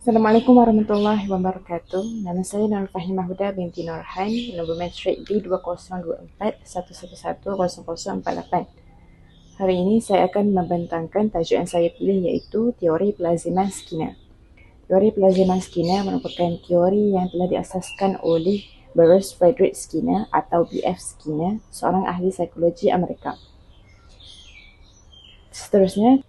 Assalamualaikum warahmatullahi wabarakatuh. Nama saya Nur Fahimah Huda binti Nurhan, nombor matrik B202411110048. Hari ini saya akan membentangkan tajuk yang saya pilih iaitu teori pelaziman Skinner. Teori pelaziman Skinner merupakan teori yang telah diasaskan oleh Bruce Frederick Skinner atau B.F. Skinner, seorang ahli psikologi Amerika. Seterusnya,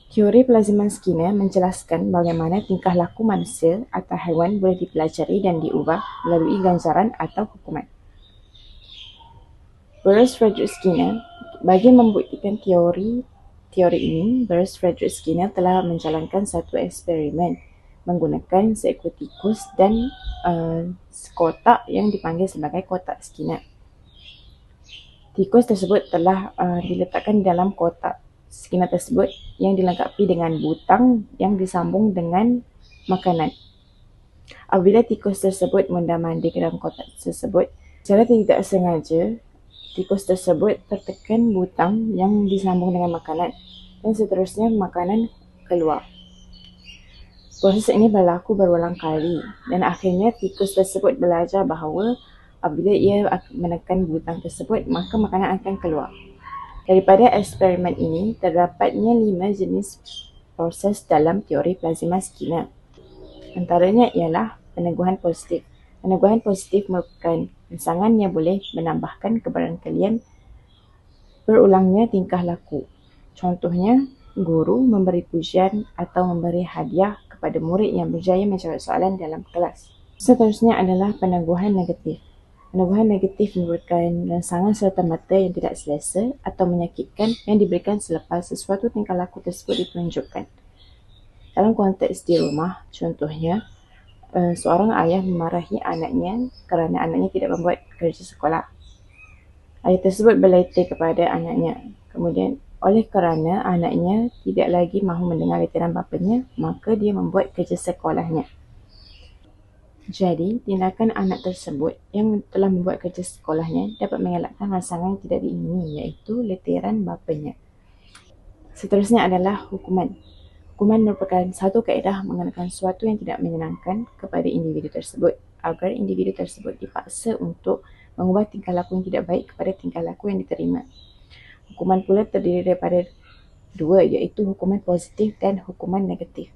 teori pelaziman Skinner menjelaskan bagaimana tingkah laku manusia atau haiwan boleh dipelajari dan diubah melalui ganjaran atau hukuman. Bruce Frederick Skinner, bagi membuktikan teori ini, Bruce Frederick Skinner telah menjalankan satu eksperimen menggunakan seekor tikus dan kotak yang dipanggil sebagai kotak Skinner. Tikus tersebut telah diletakkan di dalam kotak Skinner tersebut yang dilengkapi dengan butang yang disambung dengan makanan. Apabila tikus tersebut mundar-mandir ke dalam kotak tersebut, secara tidak sengaja, tikus tersebut tertekan butang yang disambung dengan makanan dan seterusnya makanan keluar. Proses ini berlaku berulang kali dan akhirnya tikus tersebut belajar bahawa apabila ia menekan butang tersebut, maka makanan akan keluar. Daripada eksperimen ini, terdapatnya 5 jenis proses dalam teori pelaziman Skinner. Antaranya ialah peneguhan positif. Peneguhan positif merupakan rangsangan yang boleh menambahkan kebarangkalian berulangnya tingkah laku. Contohnya, guru memberi pujian atau memberi hadiah kepada murid yang berjaya menjawab soalan dalam kelas. Seterusnya adalah peneguhan negatif. Peneguhan negatif merupakan rangsangan serta-merta yang tidak selesa atau menyakitkan yang diberikan selepas sesuatu tingkah laku tersebut ditunjukkan. Dalam konteks di rumah, contohnya, seorang ayah memarahi anaknya kerana anaknya tidak membuat kerja sekolah. Ayah tersebut berletih kepada anaknya. Kemudian, oleh kerana anaknya tidak lagi mahu mendengar letiran bapanya, maka dia membuat kerja sekolahnya. Jadi, tindakan anak tersebut yang telah membuat kerja sekolahnya dapat mengelakkan rangsangan yang tidak diingini, iaitu letiran bapanya. Seterusnya adalah hukuman. Hukuman merupakan satu kaedah mengenakan sesuatu yang tidak menyenangkan kepada individu tersebut agar individu tersebut dipaksa untuk mengubah tingkah laku yang tidak baik kepada tingkah laku yang diterima. Hukuman pula terdiri daripada dua, iaitu hukuman positif dan hukuman negatif.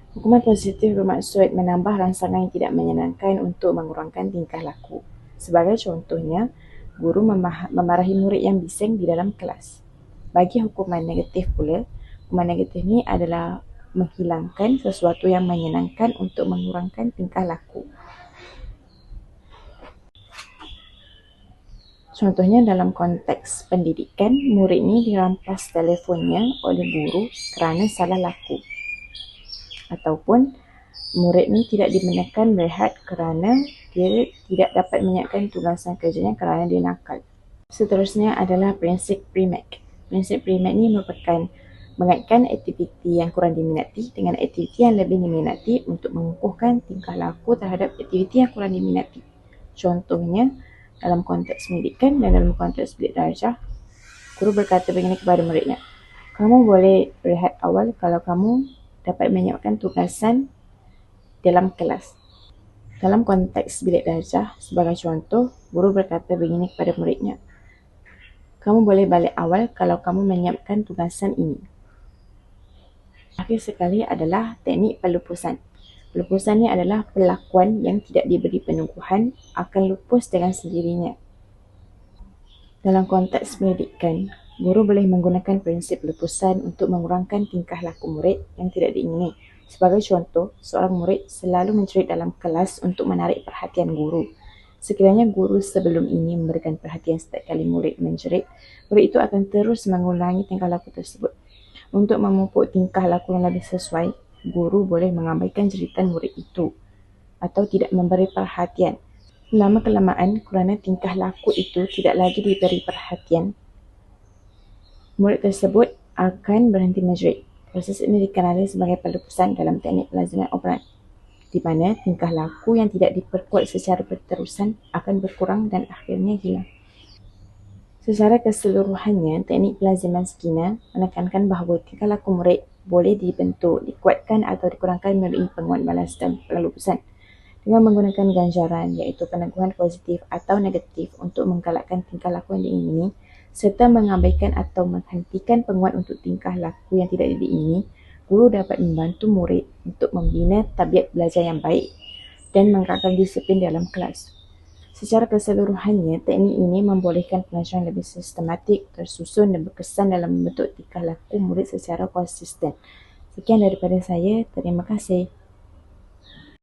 Hukuman positif bermaksud menambah rangsangan yang tidak menyenangkan untuk mengurangkan tingkah laku. Sebagai contohnya, guru memarahi murid yang bising di dalam kelas. Bagi hukuman negatif pula, hukuman negatif ini adalah menghilangkan sesuatu yang menyenangkan untuk mengurangkan tingkah laku. Contohnya dalam konteks pendidikan, murid ini dirampas telefonnya oleh guru kerana salah laku. Ataupun murid ni tidak dibenarkan berehat kerana dia tidak dapat menyiapkan tugasan kerjanya kerana dia nakal. Seterusnya adalah prinsip Premack. Prinsip Premack ni merupakan mengaitkan aktiviti yang kurang diminati dengan aktiviti yang lebih diminati untuk mengukuhkan tingkah laku terhadap aktiviti yang kurang diminati. Contohnya, dalam konteks pendidikan dan dalam konteks bilik darjah, guru berkata begini kepada muridnya, kamu boleh berehat awal kalau kamu dapat menyiapkan tugasan dalam kelas. Dalam konteks bilik darjah, sebagai contoh, guru berkata begini kepada muridnya, kamu boleh balik awal kalau kamu menyiapkan tugasan ini. Akhir sekali adalah teknik pelupusan. Pelupusan ini adalah perlakuan yang tidak diberi peneguhan akan lupus dengan sendirinya. Dalam konteks pendidikan, guru boleh menggunakan prinsip pelupusan untuk mengurangkan tingkah laku murid yang tidak diingini. Sebagai contoh, seorang murid selalu menjerit dalam kelas untuk menarik perhatian guru. Sekiranya guru sebelum ini memberikan perhatian setiap kali murid menjerit, murid itu akan terus mengulangi tingkah laku tersebut. Untuk memupuk tingkah laku yang lebih sesuai, guru boleh mengabaikan jeritan murid itu atau tidak memberi perhatian. Lama-kelamaan, kerana tingkah laku itu tidak lagi diberi perhatian, murid tersebut akan berhenti menjerit. Proses ini dikenali sebagai pelupusan dalam teknik pelaziman operan, di mana tingkah laku yang tidak diperkuat secara berterusan akan berkurang dan akhirnya hilang. Secara keseluruhannya, teknik pelaziman Skinner menekankan bahawa tingkah laku murid boleh dibentuk, dikuatkan atau dikurangkan melalui penguat balas dan pelalu pesan dengan menggunakan ganjaran iaitu peneguhan positif atau negatif untuk menggalakkan tingkah laku yang diingini serta mengabaikan atau menghentikan penguat untuk tingkah laku yang tidak diingini. Guru dapat membantu murid untuk membina tabiat belajar yang baik dan menegakkan disiplin dalam kelas. Secara keseluruhannya, teknik ini membolehkan pelajaran lebih sistematik, tersusun dan berkesan dalam membentuk tingkah laku murid secara konsisten. Sekian daripada saya. Terima kasih.